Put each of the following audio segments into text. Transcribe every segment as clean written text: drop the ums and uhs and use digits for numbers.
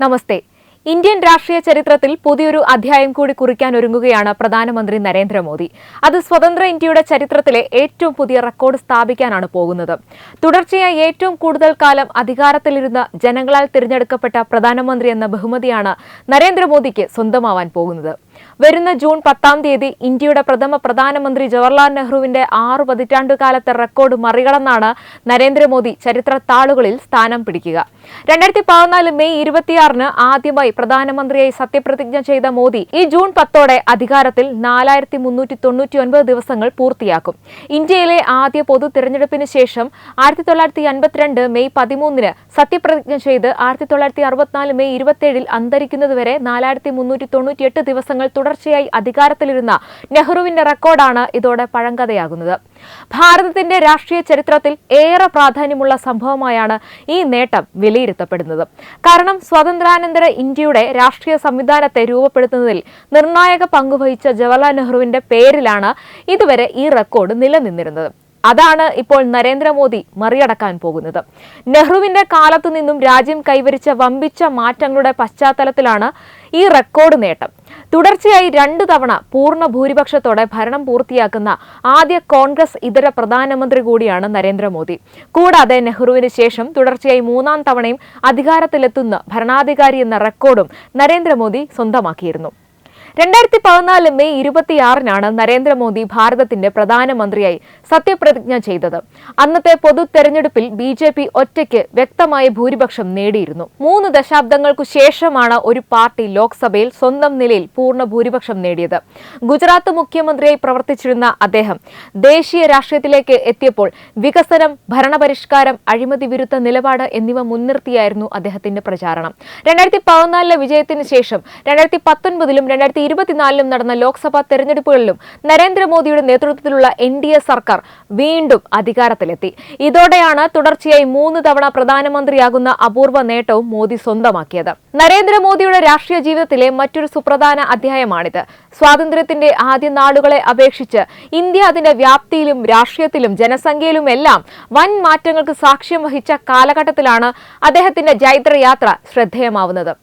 നമസ്തേ. Indian രാഷ്ട്രീയ ചരിത്രത്തിൽ പുതിയൊരു അധ്യായം കൂടി കുറിക്കാനൊരുങ്ങുകയാണ് പ്രധാനമന്ത്രി നരേന്ദ്രമോദി. അത് സ്വതന്ത്ര ഇന്ത്യയുടെ ചരിത്രത്തിലെ ഏറ്റവും പുതിയ റെക്കോർഡ് സ്ഥാപിക്കാനാണ് പോകുന്നത്. തുടർച്ചയായി ഏറ്റവും കൂടുതൽ കാലം അധികാരത്തിലിരുന്ന ജനങ്ങളാൽ തിരഞ്ഞെടുക്കപ്പെട്ട പ്രധാനമന്ത്രി എന്ന ബഹുമതിയാണ് നരേന്ദ്രമോദിക്ക് സ്വന്തമാവാൻ പോകുന്നത്. വരുന്ന ജൂൺ 10 ഇന്ത്യയുടെ പ്രഥമ പ്രധാനമന്ത്രി ജവഹർലാൽ നെഹ്റുവിന്റെ 6 പതിറ്റാണ്ടുകാലത്തെ റെക്കോർഡ് മറികടന്നാണ് നരേന്ദ്രമോദി ചരിത്ര താളുകളിൽ സ്ഥാനം പിടിക്കുക. 2014 മെയ് 26 ആദ്യമായി പ്രധാനമന്ത്രിയായി സത്യപ്രതിജ്ഞ ചെയ്ത മോദി ഈ ജൂൺ 10 അധികാരത്തിൽ 4399 ദിവസങ്ങൾ പൂർത്തിയാക്കും. ഇന്ത്യയിലെ ആദ്യ പൊതു തിരഞ്ഞെടുപ്പിന് ശേഷം 1952 മെയ് 13 സത്യപ്രതിജ്ഞ ചെയ്ത് 1964 മെയ് 27 അന്തരിക്കുന്നതുവരെ 4398 ദിവസങ്ങൾ തുടർച്ചയായി അധികാരത്തിലിരുന്ന നെഹ്റുവിന്റെ റെക്കോർഡാണ് ഇതോടെ പഴങ്കഥയാകുന്നത്. ഭാരതത്തിന്റെ രാഷ്ട്രീയ ചരിത്രത്തിൽ ഏറെ പ്രാധാന്യമുള്ള സംഭവമായാണ് ഈ നേട്ടം വിലയിരുത്തപ്പെടുന്നത്. കാരണം സ്വാതന്ത്ര്യാനന്തര ഇന്ത്യയുടെ രാഷ്ട്രീയ സംവിധാനത്തെ രൂപപ്പെടുത്തുന്നതിൽ നിർണായക പങ്കുവഹിച്ച ജവഹർലാൽ നെഹ്റുവിന്റെ പേരിലാണ് ഇതുവരെ ഈ റെക്കോർഡ് നിലനിന്നിരുന്നത്. അതാണ് ഇപ്പോൾ നരേന്ദ്രമോദി മറികടക്കാൻ പോകുന്നത്. നെഹ്റുവിന്റെ കാലത്തു നിന്നും രാജ്യം കൈവരിച്ച വമ്പിച്ച മാറ്റങ്ങളുടെ പശ്ചാത്തലത്തിലാണ് ഈ റെക്കോർഡ് നേട്ടം. തുടർച്ചയായി 2 തവണ പൂർണ്ണ ഭൂരിപക്ഷത്തോടെ ഭരണം പൂർത്തിയാക്കുന്ന ആദ്യ കോൺഗ്രസ് ഇതര പ്രധാനമന്ത്രി കൂടിയാണ് നരേന്ദ്രമോദി. കൂടാതെ നെഹ്റുവിന് ശേഷം തുടർച്ചയായി 3-ാം തവണയും അധികാരത്തിലെത്തുന്ന ഭരണാധികാരി എന്ന റെക്കോർഡും നരേന്ദ്രമോദി സ്വന്തമാക്കിയിരുന്നു. 2014 മെയ് 26 നരേന്ദ്രമോദി ഭാരതത്തിന്റെ പ്രധാനമന്ത്രിയായി സത്യപ്രതിജ്ഞ ചെയ്തത്. അന്നത്തെ പൊതു തെരഞ്ഞെടുപ്പിൽ BJP ഒറ്റയ്ക്ക് വ്യക്തമായ ഭൂരിപക്ഷം നേടിയിരുന്നു. 3 ദശാബ്ദങ്ങൾക്കു ശേഷമാണ് ഒരു പാർട്ടി ലോക്സഭയിൽ സ്വന്തം നിലയിൽ പൂർണ്ണ ഭൂരിപക്ഷം നേടിയത്. ഗുജറാത്ത് മുഖ്യമന്ത്രിയായി പ്രവർത്തിച്ചിരുന്ന അദ്ദേഹം ദേശീയ രാഷ്ട്രീയത്തിലേക്ക് എത്തിയപ്പോൾ വികസനം, ഭരണപരിഷ്കാരം, അഴിമതി വിരുദ്ധ നിലപാട് എന്നിവ മുൻനിർത്തിയായിരുന്നു അദ്ദേഹത്തിന്റെ പ്രചാരണം. 2014 വിജയത്തിന് ശേഷം 2019 2024 നടന്ന ലോക്സഭാ തെരഞ്ഞെടുപ്പുകളിലും നരേന്ദ്രമോദിയുടെ നേതൃത്വത്തിലുള്ള NDA സർക്കാർ വീണ്ടും അധികാരത്തിലെത്തി. ഇതോടെയാണ് തുടർച്ചയായി 3 തവണ പ്രധാനമന്ത്രിയാകുന്ന അപൂർവ നേട്ടവും മോദി സ്വന്തമാക്കിയത്. നരേന്ദ്രമോദിയുടെ രാഷ്ട്രീയ ജീവിതത്തിലെ മറ്റൊരു സുപ്രധാന അധ്യായമാണിത്. സ്വാതന്ത്ര്യത്തിന്റെ ആദ്യ നാളുകളെ അപേക്ഷിച്ച് ഇന്ത്യ അതിന്റെ വ്യാപ്തിയിലും രാഷ്ട്രീയത്തിലും ജനസംഖ്യയിലുമെല്ലാം വൻ മാറ്റങ്ങൾക്ക് സാക്ഷ്യം വഹിച്ച കാലഘട്ടത്തിലാണ് അദ്ദേഹത്തിന്റെ ജൈത്രയാത്ര ശ്രദ്ധേയമാവുന്നത്.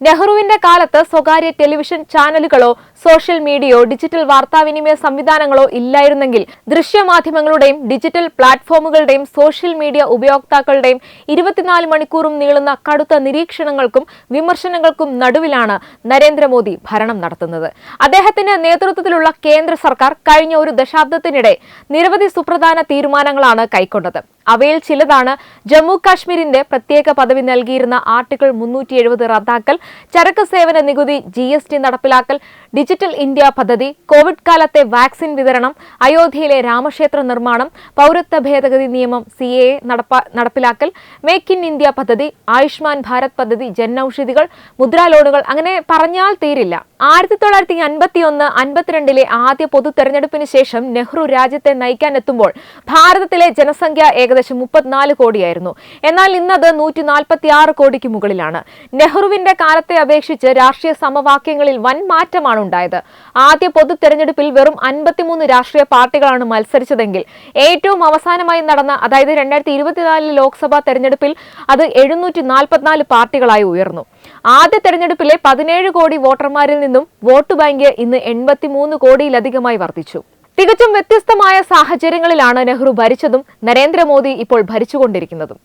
നെഹ്റുവിന്റെ കാലത്ത് സ്വകാര്യ ടെലിവിഷൻ ചാനലുകളോ സോഷ്യൽ മീഡിയയോ ഡിജിറ്റൽ വാർത്താവിനിമയ സംവിധാനങ്ങളോ ഇല്ലായിരുന്നെങ്കിൽ ദൃശ്യമാധ്യമങ്ങളുടെയും ഡിജിറ്റൽ പ്ലാറ്റ്ഫോമുകളുടെയും സോഷ്യൽ മീഡിയ ഉപയോക്താക്കളുടെയും 24 മണിക്കൂറും നീളുന്ന കടുത്ത നിരീക്ഷണങ്ങൾക്കും വിമർശനങ്ങൾക്കും നടുവിലാണ് നരേന്ദ്രമോദി ഭരണം നടത്തുന്നത്. അദ്ദേഹത്തിന്റെ നേതൃത്വത്തിലുള്ള കേന്ദ്ര സർക്കാർ കഴിഞ്ഞ ഒരു ദശാബ്ദത്തിനിടെ നിരവധി സുപ്രധാന തീരുമാനങ്ങളാണ് കൈക്കൊണ്ടത്. അവയിൽ ചിലതാണ് ജമ്മു കാശ്മീരിന്റെ പ്രത്യേക പദവി നൽകിയിരുന്ന ആർട്ടിക്കിൾ 370 റദ്ദാക്കൽ, ചരക്ക് സേവന നികുതി GST നടപ്പിലാക്കൽ, ഡിജിറ്റൽ ഇന്ത്യ പദ്ധതി, കോവിഡ് കാലത്തെ വാക്സിൻ വിതരണം, അയോധ്യയിലെ രാമക്ഷേത്ര നിർമ്മാണം, പൗരത്വ ഭേദഗതി നിയമം CAA നടപ്പിലാക്കൽ, മേക്ക് ഇൻ ഇന്ത്യ പദ്ധതി, ആയുഷ്മാൻ ഭാരത് പദ്ധതി, ജൻ ഔഷധികൾ, മുദ്രാ ലോണുകൾ, അങ്ങനെ പറഞ്ഞാൽ തീരില്ല. 1951-52 ആദ്യ പൊതു തെരഞ്ഞെടുപ്പിന് ശേഷം നെഹ്റു രാജ്യത്തെ നയിക്കാനെത്തുമ്പോൾ ഭാരതത്തിലെ ജനസംഖ്യ ഏകദേശം 34 കോടിയായിരുന്നു. എന്നാൽ ഇന്നത് 146 കോടിക്ക് മുകളിലാണ്. നെഹ്റുവിന്റെ കാലത്തെ അപേക്ഷിച്ച് രാഷ്ട്രീയ സമവാക്യങ്ങളിൽ വൻ മാറ്റമാണ് ഉണ്ടായത്. ആദ്യ പൊതു തെരഞ്ഞെടുപ്പിൽ വെറും 53 രാഷ്ട്രീയ പാർട്ടികളാണ് മത്സരിച്ചതെങ്കിൽ ഏറ്റവും അവസാനമായി നടന്ന, അതായത് 2024 ലോക്സഭാ തെരഞ്ഞെടുപ്പിൽ അത് 744 പാർട്ടികളായി ഉയർന്നു. ആദ്യ തെരഞ്ഞെടുപ്പിലെ 17 കോടി വോട്ടർമാരിൽ നിന്നും വോട്ട് ബാങ്ക് ഇന്ന് 83 കോടിയിലധികമായി വർദ്ധിച്ചു. തികച്ചും വ്യത്യസ്തമായ സാഹചര്യങ്ങളിലാണ് നെഹ്റു ഭരിച്ചതും നരേന്ദ്രമോദി ഇപ്പോൾ ഭരിച്ചുകൊണ്ടിരിക്കുന്നതും.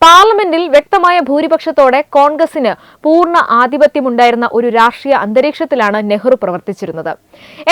പാർലമെന്റിൽ വ്യക്തമായ ഭൂരിപക്ഷത്തോടെ കോൺഗ്രസിന് പൂർണ്ണ ആധിപത്യമുണ്ടായിരുന്ന ഒരു രാഷ്ട്രീയ അന്തരീക്ഷത്തിലാണ് നെഹ്റു പ്രവർത്തിച്ചിരുന്നത്.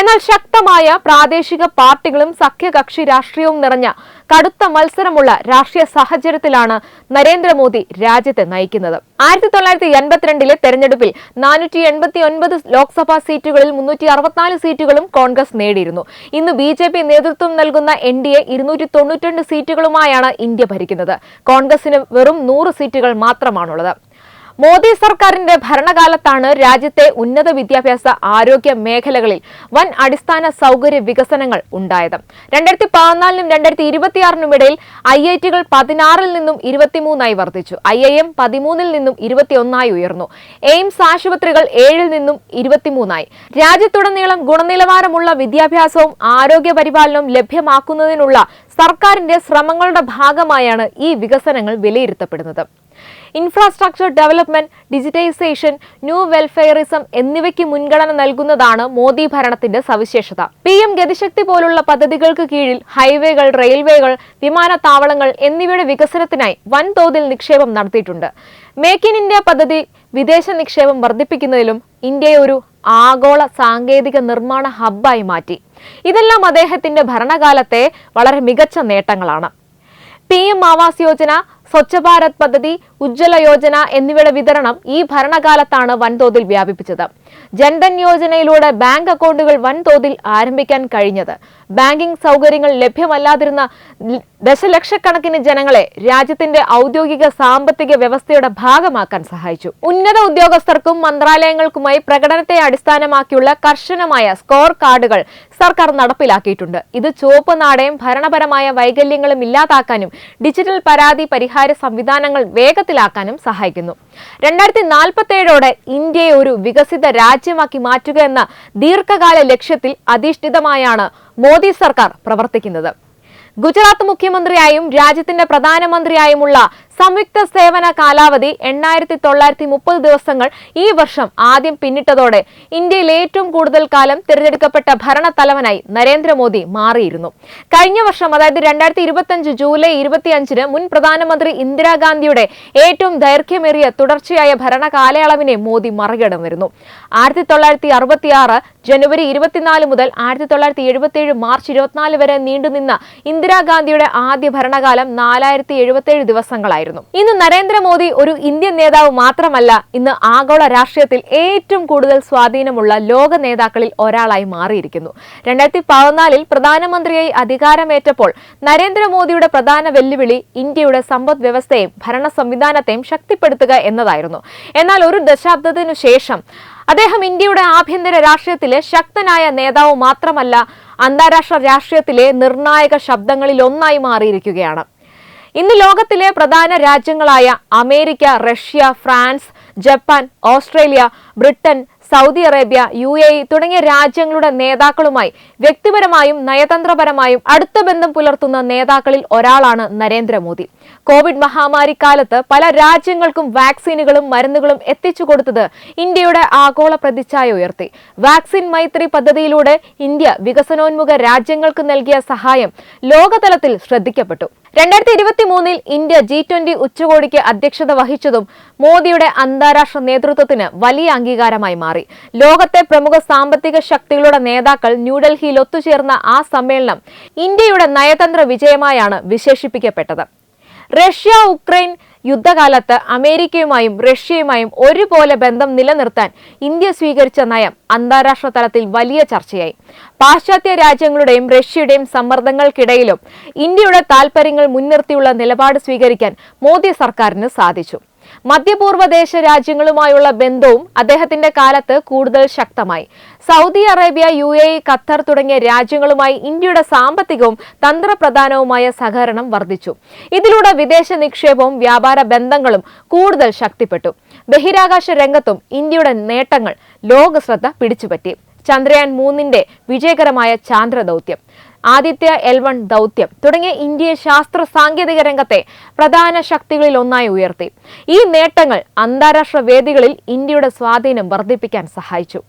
എന്നാൽ ശക്തമായ പ്രാദേശിക പാർട്ടികളും സഖ്യകക്ഷി രാഷ്ട്രീയവും നിറഞ്ഞ കടുത്ത മത്സരമുള്ള രാഷ്ട്രീയ സാഹചര്യത്തിലാണ് നരേന്ദ്രമോദി രാജ്യത്തെ നയിക്കുന്നത്. 1982 തെരഞ്ഞെടുപ്പിൽ 489 ലോക്സഭാ സീറ്റുകളിൽ 364 സീറ്റുകളും കോൺഗ്രസ് നേടിയിരുന്നു. ഇന്ന് BJP നേതൃത്വം നൽകുന്ന NDA 292 സീറ്റുകളുമായാണ് ഇന്ത്യ ഭരിക്കുന്നത്. കോൺഗ്രസിന് വെറും 100 സീറ്റുകൾ മാത്രമാണുള്ളത്. മോദി സർക്കാരിന്റെ ഭരണകാലത്താണ് രാജ്യത്തെ ഉന്നത വിദ്യാഭ്യാസ, ആരോഗ്യ മേഖലകളിൽ വൻ അടിസ്ഥാന സൗകര്യ വികസനങ്ങൾ ഉണ്ടായത്. 2014 2026 ഇടയിൽ IIT-കൾ 16-ൽ നിന്നും 23-ആയി വർദ്ധിച്ചു. IIM 13-ൽ നിന്നും 21-ആയി ഉയർന്നു. എയിംസ് ആശുപത്രികൾ 7-ൽ നിന്നും 23-ആയി. രാജ്യത്തുടനീളം ഗുണനിലവാരമുള്ള വിദ്യാഭ്യാസവും ആരോഗ്യ പരിപാലനവും ലഭ്യമാക്കുന്നതിനുള്ള സർക്കാരിന്റെ ശ്രമങ്ങളുടെ ഭാഗമായാണ് ഈ വികസനങ്ങൾ വിലയിരുത്തപ്പെടുന്നത്. ഇൻഫ്രാസ്ട്രക്ചർ ഡെവലപ്മെന്റ്, ഡിജിറ്റൈസേഷൻ, ന്യൂ വെൽഫെയറിസം എന്നിവയ്ക്ക് മുൻഗണന നൽകുന്നതാണ് മോദി ഭരണത്തിന്റെ സവിശേഷത. PM ഗതിശക്തി പോലുള്ള പദ്ധതികൾക്ക് കീഴിൽ ഹൈവേകൾ, റെയിൽവേകൾ, വിമാനത്താവളങ്ങൾ എന്നിവയുടെ വികസനത്തിനായി വൻതോതിൽ നിക്ഷേപം നടത്തിയിട്ടുണ്ട്. മേക്ക് ഇൻ ഇന്ത്യ പദ്ധതി വിദേശ നിക്ഷേപം വർദ്ധിപ്പിക്കുന്നതിലും ഇന്ത്യയെ ഒരു ആഗോള സാങ്കേതിക നിർമ്മാണ ഹബ്ബായി മാറ്റി. ഇതെല്ലാം അദ്ദേഹത്തിന്റെ ഭരണകാലത്തെ വളരെ മികച്ച നേട്ടങ്ങളാണ്. PM ആവാസ് യോജന, സ്വച്ഛ് ഭാരത് പദ്ധതി, ഉജ്ജ്വല യോജന എന്നിവയുടെ വിതരണം ഈ ഭരണകാലത്താണ് വൻതോതിൽ വ്യാപിപ്പിച്ചത്. ജൻധൻ യോജനയിലൂടെ ബാങ്ക് അക്കൗണ്ടുകൾ വൻതോതിൽ ആരംഭിക്കാൻ കഴിഞ്ഞത് ബാങ്കിംഗ് സൗകര്യങ്ങൾ ലഭ്യമല്ലാതിരുന്ന ദശലക്ഷക്കണക്കിന് ജനങ്ങളെ രാജ്യത്തിന്റെ ഔദ്യോഗിക സാമ്പത്തിക വ്യവസ്ഥയുടെ ഭാഗമാക്കാൻ സഹായിച്ചു. ഉന്നത ഉദ്യോഗസ്ഥർക്കും മന്ത്രാലയങ്ങൾക്കുമായി പ്രകടനത്തെ അടിസ്ഥാനമാക്കിയുള്ള കർശനമായ സ്കോർ കാർഡുകൾ സർക്കാർ നടപ്പിലാക്കിയിട്ടുണ്ട്. ഇത് ചുവപ്പ് നാടയം, ഭരണപരമായ വൈകല്യങ്ങളും ഇല്ലാതാക്കാനും ഡിജിറ്റൽ പരാതി പരിഹാര സംവിധാനങ്ങൾ വേഗത്തിലാക്കാനും സഹായിക്കുന്നു. 2047ഓടെ ഇന്ത്യയെ ഒരു വികസിത രാജ്യമാക്കി മാറ്റുക എന്ന ദീർഘകാല ലക്ഷ്യത്തിൽ അധിഷ്ഠിതമായാണ് മോദി സർക്കാർ പ്രവർത്തിക്കുന്നത്. ഗുജറാത്ത് മുഖ്യമന്ത്രിയായും രാജ്യത്തിന്റെ പ്രധാനമന്ത്രിയായുമുള്ള സംയുക്ത സേവന കാലാവധി 8930 ദിവസങ്ങൾ ഈ വർഷം ആദ്യം പിന്നിട്ടതോടെ ഇന്ത്യയിൽ ഏറ്റവും കൂടുതൽ കാലം തിരഞ്ഞെടുക്കപ്പെട്ട ഭരണത്തലവനായി നരേന്ദ്രമോദി മാറിയിരുന്നു. കഴിഞ്ഞ വർഷം, അതായത് 2025 ജൂലൈ 25-ന് മുൻ പ്രധാനമന്ത്രി ഇന്ദിരാഗാന്ധിയുടെ ഏറ്റവും ദൈർഘ്യമേറിയ തുടർച്ചയായ ഭരണകാലയളവിനെ മോദി മറികടന്നിരുന്നു. 1966 ജനുവരി 24 മുതൽ 1977 മാർച്ച് 24 വരെ നീണ്ടുനിന്ന ഇന്ദിരാഗാന്ധിയുടെ ആദ്യ ഭരണകാലം 4077 ദിവസങ്ങളായിരുന്നു. ഇന്ന് നരേന്ദ്രമോദി ഒരു ഇന്ത്യൻ നേതാവ് മാത്രമല്ല, ഇന്ന് ആഗോള രാഷ്ട്രീയത്തിൽ ഏറ്റവും കൂടുതൽ സ്വാധീനമുള്ള ലോക നേതാക്കളിൽ ഒരാളായി മാറിയിരിക്കുന്നു. 2014-ൽ പ്രധാനമന്ത്രിയായി അധികാരമേറ്റപ്പോൾ നരേന്ദ്രമോദിയുടെ പ്രധാന വെല്ലുവിളി ഇന്ത്യയുടെ സമ്പദ് വ്യവസ്ഥയെയും ഭരണ സംവിധാനത്തെയും ശക്തിപ്പെടുത്തുക എന്നതായിരുന്നു. എന്നാൽ ഒരു ദശാബ്ദത്തിനു ശേഷം അദ്ദേഹം ഇന്ത്യയുടെ ആഭ്യന്തര രാഷ്ട്രീയത്തിലെ ശക്തനായ നേതാവ് മാത്രമല്ല, അന്താരാഷ്ട്ര രാഷ്ട്രീയത്തിലെ നിർണായക ശബ്ദങ്ങളിൽ ഒന്നായി മാറിയിരിക്കുകയാണ്. ഇന്ന് ലോകത്തിലെ പ്രധാന രാജ്യങ്ങളായ America, Russia, France, Japan, Australia, Britain, Saudi Arabia, UAE തുടങ്ങിയ രാജ്യങ്ങളുടെ നേതാക്കളുമായി വ്യക്തിപരമായും നയതന്ത്രപരമായും അടുത്ത ബന്ധം പുലർത്തുന്ന നേതാക്കളിൽ ഒരാളാണ് നരേന്ദ്രമോദി. കോവിഡ് മഹാമാരി കാലത്ത് പല രാജ്യങ്ങൾക്കും വാക്സിനുകളും മരുന്നുകളും എത്തിച്ചു കൊടുത്തത് ഇന്ത്യയുടെ ആഗോള പ്രതിച്ഛായ ഉയർത്തി. വാക്സിൻ മൈത്രി പദ്ധതിയിലൂടെ ഇന്ത്യ വികസനോന്മുഖ രാജ്യങ്ങൾക്ക് നൽകിയ സഹായം ലോകതലത്തിൽ ശ്രദ്ധിക്കപ്പെട്ടു. 2023-ൽ ഇന്ത്യ G20 ഉച്ചകോടിക്ക് അധ്യക്ഷത വഹിച്ചതും മോദിയുടെ അന്താരാഷ്ട്ര നേതൃത്വത്തിന് വലിയ അംഗീകാരമായി മാറി. ലോകത്തെ പ്രമുഖ സാമ്പത്തിക ശക്തികളുടെ നേതാക്കൾ ന്യൂഡൽഹിയിൽ ഒത്തുചേർന്ന ആ സമ്മേളനം ഇന്ത്യയുടെ നയതന്ത്ര വിജയമായാണ് വിശേഷിപ്പിക്കപ്പെട്ടത്. റഷ്യ ഉക്രൈൻ യുദ്ധകാലത്ത് അമേരിക്കയുമായും റഷ്യയുമായും ഒരുപോലെ ബന്ധം നിലനിർത്താൻ ഇന്ത്യ സ്വീകരിച്ച നയം അന്താരാഷ്ട്ര തലത്തിൽ വലിയ ചർച്ചയായി. പാശ്ചാത്യ രാജ്യങ്ങളുടെയും റഷ്യയുടെയും സമ്മർദ്ദങ്ങൾക്കിടയിലും ഇന്ത്യയുടെ താൽപര്യങ്ങൾ മുൻനിർത്തിയുള്ള നിലപാട് സ്വീകരിക്കാൻ മോദി സർക്കാരിന് സാധിച്ചു. മധ്യപൂർവ്വ ദേശ രാജ്യങ്ങളുമായുള്ള ബന്ധവും അദ്ദേഹത്തിന്റെ കാലത്ത് കൂടുതൽ ശക്തമായി. സൗദി അറേബ്യ, UAE, ഖത്തർ തുടങ്ങിയ രാജ്യങ്ങളുമായി ഇന്ത്യയുടെ സാമ്പത്തികവും തന്ത്രപ്രധാനവുമായ സഹകരണം വർദ്ധിച്ചു. ഇതിലൂടെ വിദേശ നിക്ഷേപവും വ്യാപാര ബന്ധങ്ങളും കൂടുതൽ ശക്തിപ്പെട്ടു. ബഹിരാകാശ രംഗത്തും ഇന്ത്യയുടെ നേട്ടങ്ങൾ ലോക ശ്രദ്ധ പിടിച്ചുപറ്റി. ചന്ദ്രയാൻ 3-ന്റെ വിജയകരമായ ചാന്ദ്ര ദൗത്യം, ആദിത്യ L1 ദൗത്യം തുടങ്ങിയ ഇന്ത്യയെ ശാസ്ത്ര സാങ്കേതിക രംഗത്തെ പ്രധാന ശക്തികളിൽ ഒന്നായി ഉയർത്തി. ഈ നേട്ടങ്ങൾ അന്താരാഷ്ട്ര വേദികളിൽ ഇന്ത്യയുടെ സ്വാധീനം വർദ്ധിപ്പിക്കാൻ സഹായിച്ചു.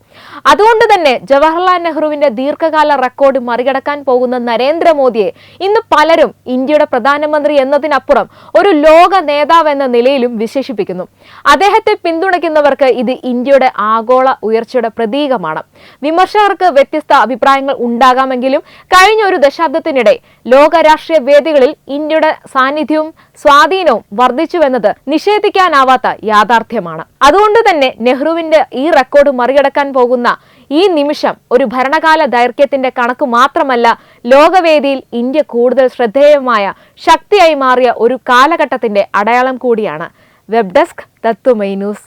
അതുകൊണ്ട് തന്നെ ജവഹർലാൽ നെഹ്റുവിന്റെ ദീർഘകാല റെക്കോർഡ് മറികടക്കാൻ പോകുന്ന നരേന്ദ്രമോദിയെ ഇന്ന് പലരും ഇന്ത്യയുടെ പ്രധാനമന്ത്രി എന്നതിനപ്പുറം ഒരു ലോക നേതാവ് എന്ന നിലയിലും വിശേഷിപ്പിക്കുന്നു. അദ്ദേഹത്തെ പിന്തുണയ്ക്കുന്നവർക്ക് ഇത് ഇന്ത്യയുടെ ആഗോള ഉയർച്ചയുടെ പ്രതീകമാണ്. വിമർശകർക്ക് വ്യത്യസ്ത അഭിപ്രായങ്ങൾ ഉണ്ടാകാമെങ്കിലും കഴിഞ്ഞ ഒരു ദശാബ്ദത്തിനിടെ ലോക രാഷ്ട്രീയ വേദികളിൽ ഇന്ത്യയുടെ സാന്നിധ്യവും സ്വാധീനവും വർദ്ധിച്ചുവെന്നത് നിഷേധിക്കാനാവാത്ത യാഥാർത്ഥ്യമാണ്. അതുകൊണ്ട് തന്നെ നെഹ്റുവിന്റെ ഈ റെക്കോർഡ് മറികടക്കാൻ പോകുന്ന ഈ നിമിഷം ഒരു ഭരണകാല ദൈർഘ്യത്തിന്റെ കണക്ക് മാത്രമല്ല, ലോകവേദിയിൽ ഇന്ത്യ കൂടുതൽ ശ്രദ്ധേയമായ ശക്തിയായി മാറിയ ഒരു കാലഘട്ടത്തിന്റെ അടയാളം കൂടിയാണ്. വെബ് ഡെസ്ക് തത്വമൈ ന്യൂസ്.